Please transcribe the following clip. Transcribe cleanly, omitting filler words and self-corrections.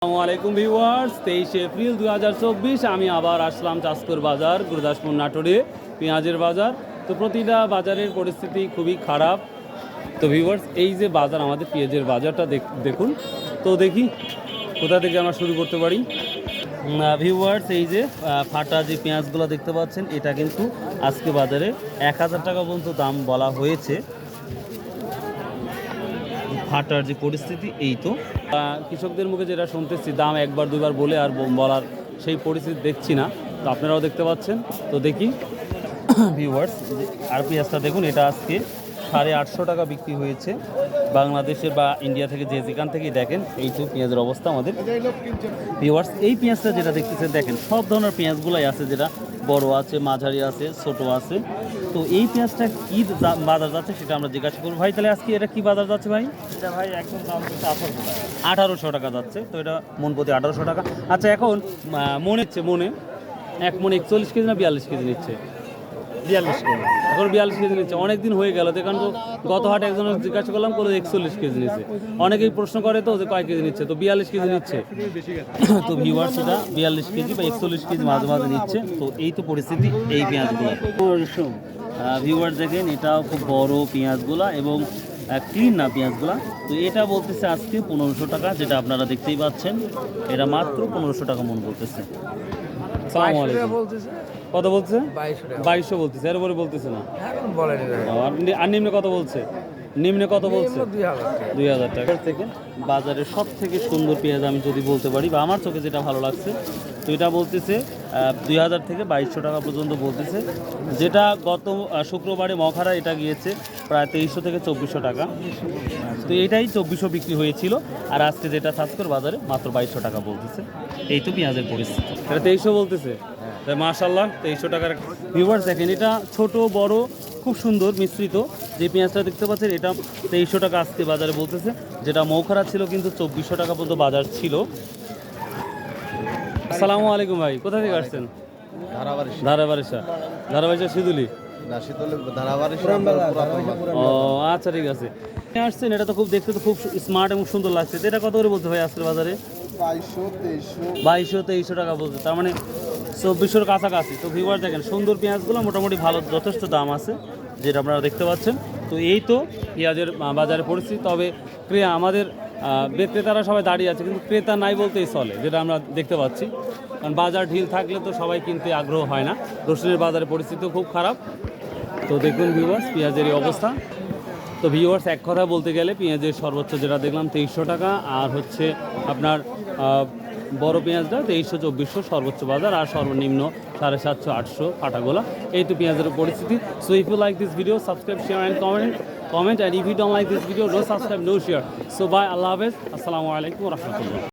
আসসালামু আলাইকুম viewers, 23 April 2024 আমি আবার আসলাম চাঁচকর বাজার, গুরুদাসপুর নাটোরে পেঁয়াজের বাজার। তো প্রতিটা বাজারের পরিস্থিতি খুবই খারাপ। তো ভিউয়ার্স, এই যে বাজার, আমাদের পেঁয়াজের বাজারটা দেখুন। তো দেখি কোথা থেকে আমরা শুরু করতে পারি। ভিউয়ার্স, এই যে ফাটা যে পেঁয়াজগুলো দেখতে পাচ্ছেন, এটা কিন্তু আজকে বাজারে 1000 টাকা পর্যন্ত দাম বলা হয়েছে। ফাটার যে পরিস্থিতি, এই তো কৃষকদের মুখে যেটা শুনতেছি, দাম একবার দুবার বলে আর বলার সেই পরিস্থিতি দেখছি না। তো আপনারাও দেখতে পাচ্ছেন। তো দেখি ভিউয়ার্স, আর পেঁয়াজটা দেখুন, এটা আজকে 850 টাকা বিক্রি হয়েছে। বাংলাদেশের বা ইন্ডিয়া থেকে যেখান থেকেই দেখেন, এই তো পেঁয়াজের অবস্থা আমাদের। ভিউয়ার্স, এই পেঁয়াজটা যেটা দেখতেছেন, দেখেন সব ধরনের পেঁয়াজগুলাই আছে, যেটা বড় আছে, মাঝারি আছে, ছোট আছে। তো এই পেঁয়াজটা কি বাজার যাচ্ছে সেটা আমরা জিজ্ঞাসা করবো। ভাই, তাহলে আজকে এটা কি বাজার যাচ্ছে ভাই? এটা ভাই একদম দাম হচ্ছে 1800 টাকা যাচ্ছে। তো এটা মন প্রতি 1800 টাকা। আচ্ছা, এখন মনে হচ্ছে এক মনে 41 কেজি না 42 কেজি নিচ্ছে? 42 কেজি। এখন 42 কেজি নিচ্ছে। অনেকদিন হয়ে গেল, কারণ তো গত হাটে একজনের জিজ্ঞাসা করলাম, কোনো 41 কেজি নিচ্ছে। অনেকেই প্রশ্ন করে তো যে কয় কেজি নিচ্ছে, তো 42 কেজি নিচ্ছে। তো ভিউয়ার্স, এটা 42 কেজি বা 41 কেজি মাঝে মাঝে নিচ্ছে। তো এই তো পরিস্থিতি এই পেঁয়াজগুলো। ভিউয়ার্স দেখেন, এটাও খুব বড় পেঁয়াজগুলা এবং ক্লিন না পেঁয়াজগুলা। তো এটা বলতেছে আজকে 1500 টাকা, যেটা আপনারা দেখতেই পাচ্ছেন। এটা মাত্র 1500 টাকা মন বলতেছে। আসসালামু আলাইকুম। কত বলছে? 2200 বলতেছে, এর উপরে বলতেছে না। আর নিম্নে কত বলছে? নিম্নে কত বলছে? 2000 টাকা থেকে। বাজারের সব থেকে সুন্দর পেঁয়াজ আমি যদি বলতে পারি, বা আমার চোখে যেটা ভালো লাগছে, তো এটা বলতেছে 2000 থেকে 2200 টাকা পর্যন্ত বলতেছে। যেটা গত শুক্রবারে মখারা এটা গিয়েছে প্রায় 2300 থেকে 2400 টাকা। তো এটাই 2400 বিক্রি হয়েছিল। আর আজকে যেটা চাঁচকর বাজারে মাত্র 2200 টাকা বলতেছে। এই তো পেঁয়াজের পরিস্থিতি। এটা 2300 বলতেছে। মাশাআল্লাহ, 2300 টাকার। ভিউয়ার্স দেখেন, এটা ছোট বড় খুব সুন্দর মিশ্রিত যে পেঁয়াজটা দেখতে পাচ্ছেন, এটা 2300 টাকা আজকে বাজারে বলতেছে। যেটা মৌখারা ছিল কিন্তু 2400 টাকা পর্যন্ত বাজার ছিল। আসসালামু আলাইকুম ভাই, কোথা থেকে আসছেন? ধারাবাড়িশা সিদুলি। ও আচ্ছা, ঠিক আছে। আসছেন, এটা তো খুব দেখতে তো খুব স্মার্ট এবং সুন্দর লাগছে। এটা কত করে বলতে ভাই আজকের বাজারে? 2200-2300 টাকা বলছে, তার মানে 2400-র কাছাকাছি। তো ভিউয়ার দেখেন, সুন্দর পেঁয়াজগুলো মোটামুটি ভালো, যথেষ্ট দাম আছে, যেটা আপনারা দেখতে পাচ্ছেন। তো এই তো পেঁয়াজের বাজারের পরিস্থিতি। তবে আমাদের বিক্রেতারা সবাই দাঁড়িয়ে আছে, কিন্তু ক্রেতা নাই বলতেই চলে, যেটা আমরা দেখতে পাচ্ছি। কারণ বাজার ঢিল থাকলে তো সবাই কিনতে আগ্রহ হয় না। রসুনের বাজারের পরিস্থিতিও খুব খারাপ। তো দেখুন ভিউয়ার্স, পেঁয়াজের এই অবস্থা। তো ভিউয়ার্স, এক কথা বলতে গেলে পেঁয়াজের সর্বোচ্চ যেটা দেখলাম 2300 টাকা, আর হচ্ছে আপনার বড় পেঁয়াজটা 2300-2400 সর্বোচ্চ বাজার, আর সর্বনিম্ন 750-800 ফাটাগোলা। এই তো পেঁয়াজের পরিস্থিতি। So if you like this video, subscribe, share and comment, and if you don't like this video, no subscribe, no share. So bye, আল্লাহ হাফেজ, আসসালামু আলাইকুম রহমতুল্লাহ।